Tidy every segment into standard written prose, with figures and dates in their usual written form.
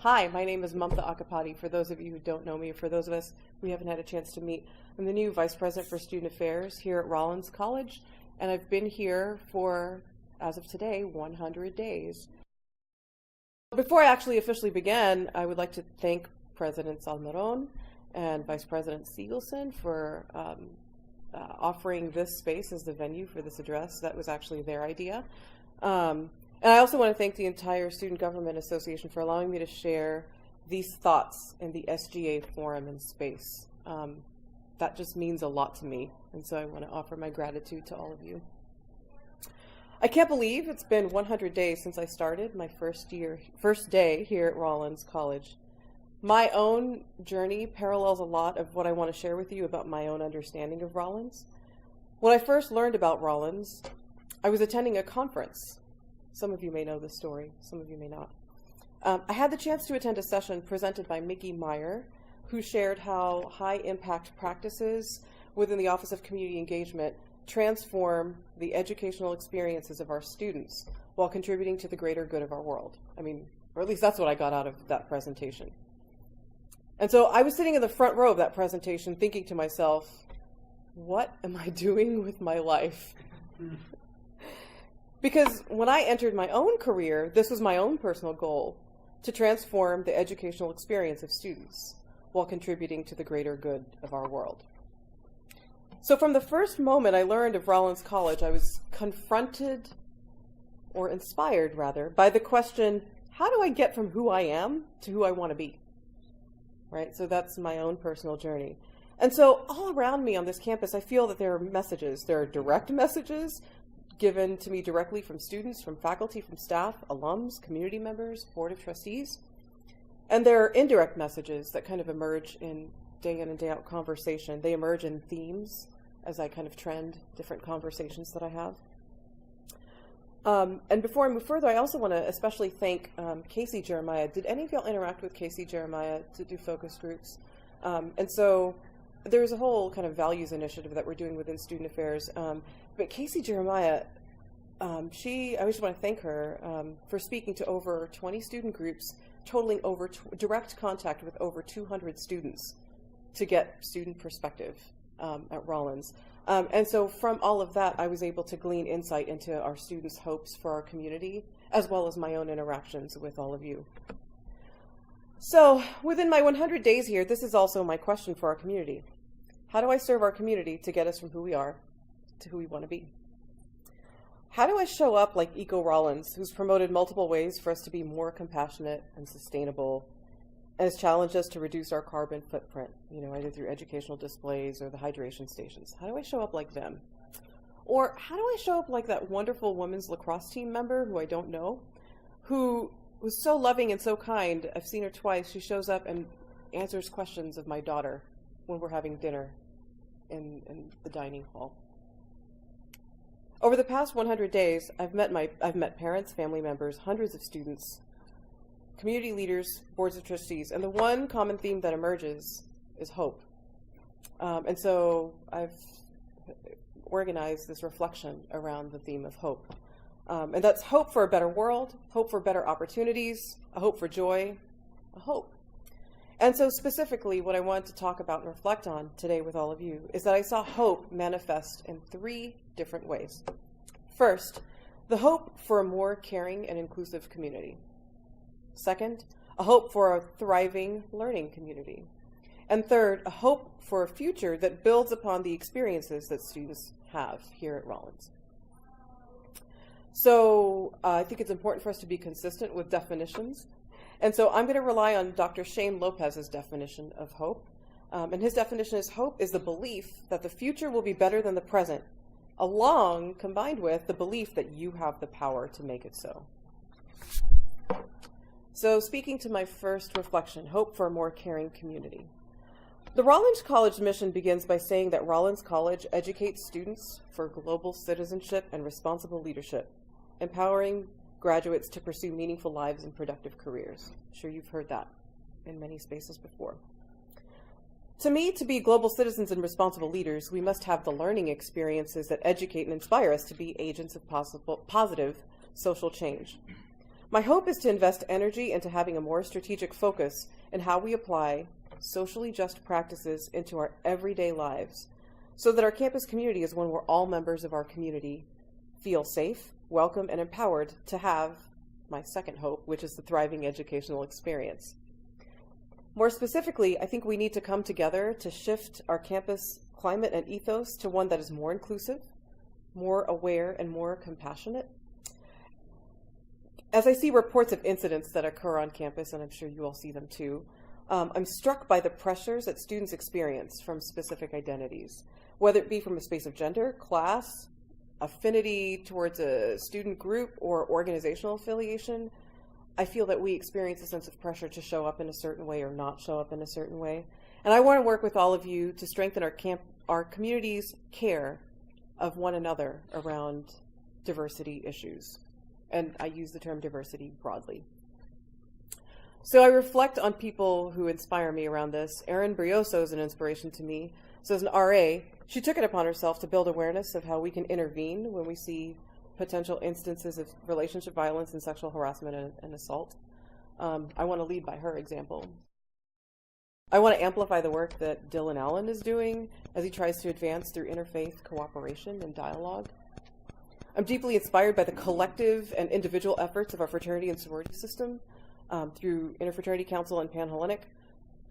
Hi, my name is Mamta Accapadi. For those of you who don't know me, for those of us we haven't had a chance to meet, I'm the new Vice President for Student Affairs here at Rollins College, and I've been here for, as of today, 100 days. Before I actually officially begin, I would like to thank President Salmeron and Vice President Siegelson for offering this space as the venue for this address. That was actually their idea. And I also want to thank the entire Student Government Association for allowing me to share these thoughts in the SGA forum and space. That just means a lot to me, and so I want to offer my gratitude to all of you. I can't believe it's been 100 days since I started my first day here at Rollins College. My own journey parallels a lot of what I want to share with you about my own understanding of Rollins. When I first learned about Rollins, I was attending a conference. Some of you may know this story, some of you may not. I had the chance to attend a session presented by Mickey Meyer, who shared how high-impact practices within the Office of Community Engagement transform the educational experiences of our students while contributing to the greater good of our world. I mean, or at least that's what I got out of that presentation. And so I was sitting in the front row of that presentation thinking to myself, what am I doing with my life? Because when I entered my own career, this was my own personal goal, to transform the educational experience of students while contributing to the greater good of our world. So from the first moment I learned of Rollins College, I was confronted, or inspired rather, by the question, how do I get from who I am to who I want to be? Right? So that's my own personal journey. And so all around me on this campus, I feel that there are messages. There are direct messages given to me directly from students, from faculty, from staff, alums, community members, board of trustees. And there are indirect messages that kind of emerge in and day out conversation. They emerge in themes as I kind of trend different conversations that I have. And before I move further, I also want to especially thank Casey Jeremiah. Did any of y'all interact with Casey Jeremiah to do focus groups? And so there's a whole kind of values initiative that we're doing within Student Affairs. But Casey Jeremiah, I just want to thank her for speaking to over 20 student groups, totaling over direct contact with over 200 students to get student perspective at Rollins. And so from all of that, I was able to glean insight into our students' hopes for our community, as well as my own interactions with all of you. So within my 100 days here, this is also my question for our community. How do I serve our community to get us from who we are to who we want to be? How do I show up like Eco Rollins, who's promoted multiple ways for us to be more compassionate and sustainable, and has challenged us to reduce our carbon footprint, either through educational displays or the hydration stations? How do I show up like them? Or how do I show up like that wonderful women's lacrosse team member who I don't know, who was so loving and so kind? I've seen her twice. She shows up and answers questions of my daughter when we're having dinner in the dining hall. Over the past 100 days, I've met parents, family members, hundreds of students, community leaders, boards of trustees, and the one common theme that emerges is hope. And so I've organized this reflection around the theme of hope. And that's hope for a better world, hope for better opportunities, a hope for joy, a hope. And so specifically, what I want to talk about and reflect on today with all of you is that I saw hope manifest in 3 different ways. First, the hope for a more caring and inclusive community. Second, a hope for a thriving learning community. And third, a hope for a future that builds upon the experiences that students have here at Rollins. So I think it's important for us to be consistent with definitions. And so I'm going to rely on Dr. Shane Lopez's definition of hope. And his definition is hope is the belief that the future will be better than the present, combined with the belief that you have the power to make it so. So speaking to my first reflection, hope for a more caring community. The Rollins College mission begins by saying that Rollins College educates students for global citizenship and responsible leadership, empowering graduates to pursue meaningful lives and productive careers. I'm sure you've heard that in many spaces before. To me, to be global citizens and responsible leaders, we must have the learning experiences that educate and inspire us to be agents of positive social change. My hope is to invest energy into having a more strategic focus in how we apply socially just practices into our everyday lives, so that our campus community is one where all members of our community feel safe, welcome, and empowered to have my second hope, which is the thriving educational experience. More specifically, I think we need to come together to shift our campus climate and ethos to one that is more inclusive, more aware, and more compassionate. As I see reports of incidents that occur on campus, and I'm sure you all see them too, I'm struck by the pressures that students experience from specific identities, whether it be from a space of gender, class, affinity towards a student group, or organizational affiliation. I feel that we experience a sense of pressure to show up in a certain way or not show up in a certain way. And I want to work with all of you to strengthen our community's care of one another around diversity issues. And I use the term diversity broadly. So I reflect on people who inspire me around this. Erin Brioso is an inspiration to me. So as an RA, she took it upon herself to build awareness of how we can intervene when we see potential instances of relationship violence and sexual harassment and assault. I want to lead by her example. I want to amplify the work that Dylan Allen is doing as he tries to advance through interfaith cooperation and dialogue. I'm deeply inspired by the collective and individual efforts of our fraternity and sorority system through Interfraternity Council and Panhellenic,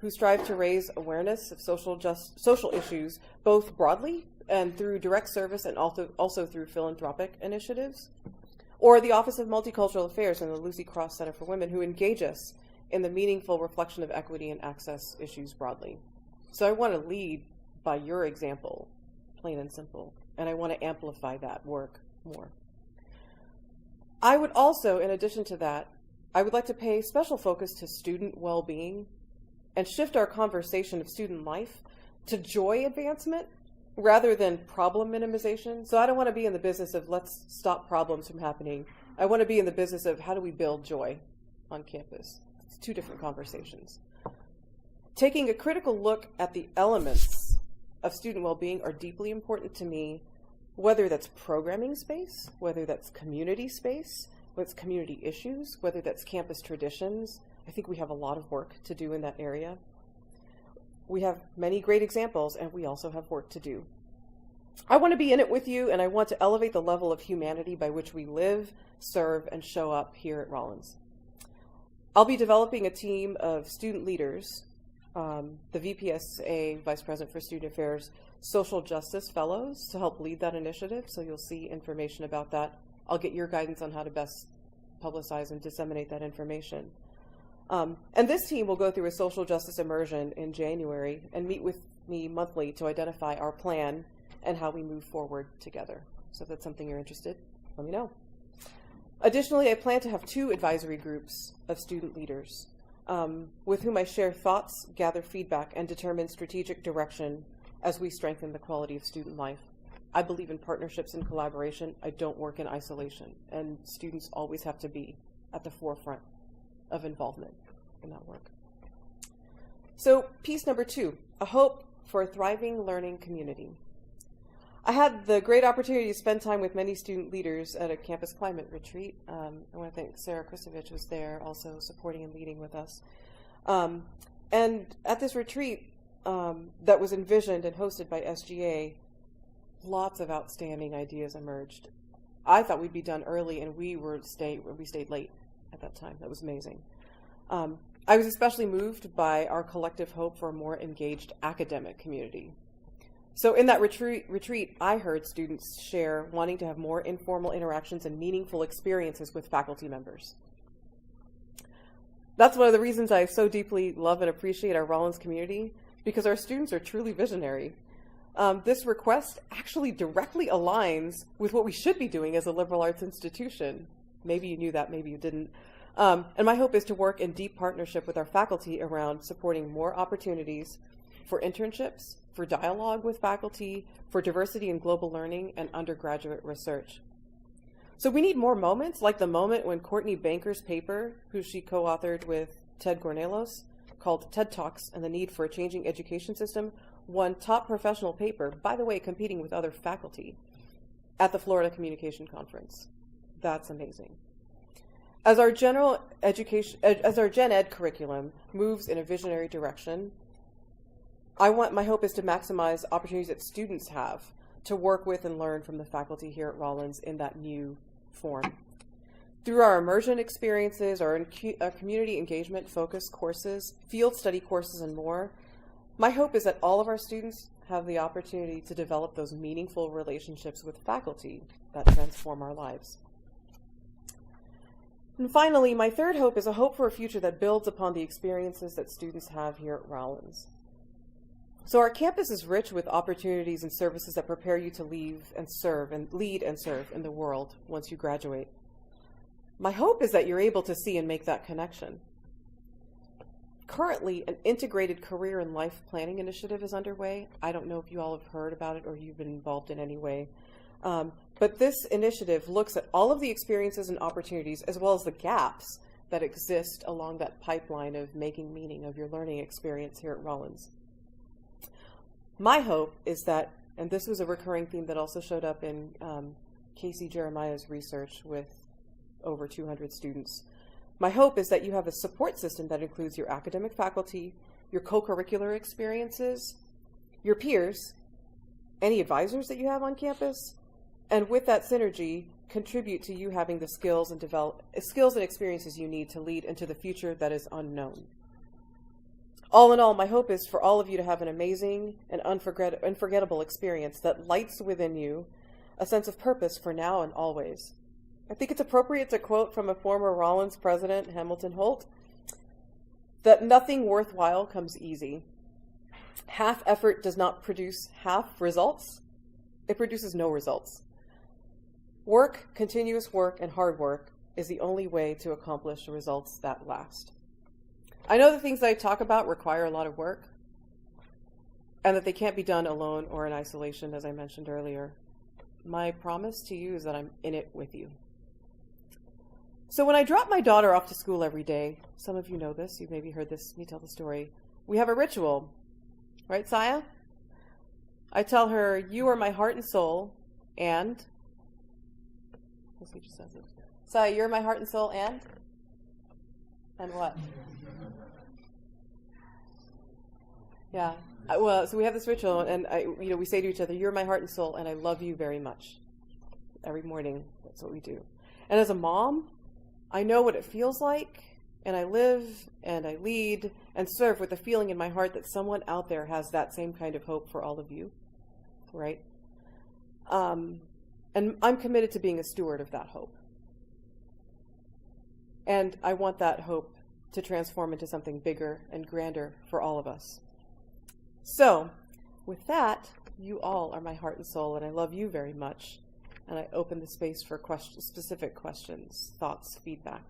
who strive to raise awareness of social issues both broadly and through direct service and also through philanthropic initiatives. Or the Office of Multicultural Affairs and the Lucy Cross Center for Women, who engage us in the meaningful reflection of equity and access issues broadly. So I want to lead by your example, plain and simple, and I want to amplify that work more. I would also, in addition to that, I would like to pay special focus to student well-being and shift our conversation of student life to joy advancement rather than problem minimization. So I don't want to be in the business of let's stop problems from happening. I want to be in the business of how do we build joy on campus. It's two different conversations. Taking a critical look at the elements of student well-being are deeply important to me, whether that's programming space, whether that's community space, whether it's community issues, whether that's campus traditions. I think we have a lot of work to do in that area. We have many great examples, and we also have work to do. I want to be in it with you, and I want to elevate the level of humanity by which we live, serve, and show up here at Rollins. I'll be developing a team of student leaders, the VPSA, Vice President for Student Affairs, Social Justice Fellows to help lead that initiative, so you'll see information about that. I'll get your guidance on how to best publicize and disseminate that information. And this team will go through a social justice immersion in January and meet with me monthly to identify our plan and how we move forward together. So if that's something you're interested, let me know. Additionally, I plan to have 2 advisory groups of student leaders with whom I share thoughts, gather feedback, and determine strategic direction as we strengthen the quality of student life. I believe in partnerships and collaboration. I don't work in isolation, and students always have to be at the forefront of involvement in that work. So piece number 2, a hope for a thriving learning community. I had the great opportunity to spend time with many student leaders at a campus climate retreat. I want to thank Sarah Kristovich was there also supporting and leading with us. And at this retreat that was envisioned and hosted by SGA, lots of outstanding ideas emerged. I thought we'd be done early, and we stayed late at that time. That was amazing. I was especially moved by our collective hope for a more engaged academic community. So in that retreat, I heard students share wanting to have more informal interactions and meaningful experiences with faculty members. That's one of the reasons I so deeply love and appreciate our Rollins community, because our students are truly visionary. This request actually directly aligns with what we should be doing as a liberal arts institution. Maybe you knew that, maybe you didn't. And my hope is to work in deep partnership with our faculty around supporting more opportunities for internships, for dialogue with faculty, for diversity and global learning, and undergraduate research. So we need more moments, like the moment when Courtney Banker's paper, who she co-authored with Ted Gornelos, called TED Talks and the Need for a Changing Education System, won top professional paper, by the way, competing with other faculty, at the Florida Communication Conference. That's amazing. As our general education, as our gen ed curriculum moves in a visionary direction, my hope is to maximize opportunities that students have to work with and learn from the faculty here at Rollins in that new form. Through our immersion experiences, our community engagement focused courses, field study courses, and more, my hope is that all of our students have the opportunity to develop those meaningful relationships with faculty that transform our lives. And finally, my third hope is a hope for a future that builds upon the experiences that students have here at Rollins. So our campus is rich with opportunities and services that prepare you to lead and serve in the world once you graduate. My hope is that you're able to see and make that connection. Currently, an integrated career and life planning initiative is underway. I don't know if you all have heard about it or you've been involved in any way. But this initiative looks at all of the experiences and opportunities as well as the gaps that exist along that pipeline of making meaning of your learning experience here at Rollins. My hope is that, and this was a recurring theme that also showed up in Casey Jeremiah's research with over 200 students, my hope is that you have a support system that includes your academic faculty, your co-curricular experiences, your peers, any advisors that you have on campus, and with that synergy, contribute to you having the skills and experiences you need to lead into the future that is unknown. All in all, my hope is for all of you to have an amazing and unforgettable experience that lights within you a sense of purpose for now and always. I think it's appropriate to quote from a former Rollins president, Hamilton Holt, that nothing worthwhile comes easy. Half effort does not produce half results. It produces no results. Work, continuous work, and hard work is the only way to accomplish results that last. I know the things that I talk about require a lot of work and that they can't be done alone or in isolation, as I mentioned earlier. My promise to you is that I'm in it with you. So when I drop my daughter off to school every day, some of you know this, you've maybe heard this, me tell the story, we have a ritual. Right, Saya? I tell her, you are my heart and soul, and... Let's see what she says it. Saya, you're my heart and soul, and? And what? Yeah. Well, so we have this ritual, and we say to each other, you're my heart and soul, and I love you very much. Every morning, that's what we do. And as a mom, I know what it feels like, and I live, and I lead, and serve with the feeling in my heart that someone out there has that same kind of hope for all of you, right? And I'm committed to being a steward of that hope. And I want that hope to transform into something bigger and grander for all of us. So, with that, you all are my heart and soul, and I love you very much. And I open the space for specific questions, thoughts, feedback.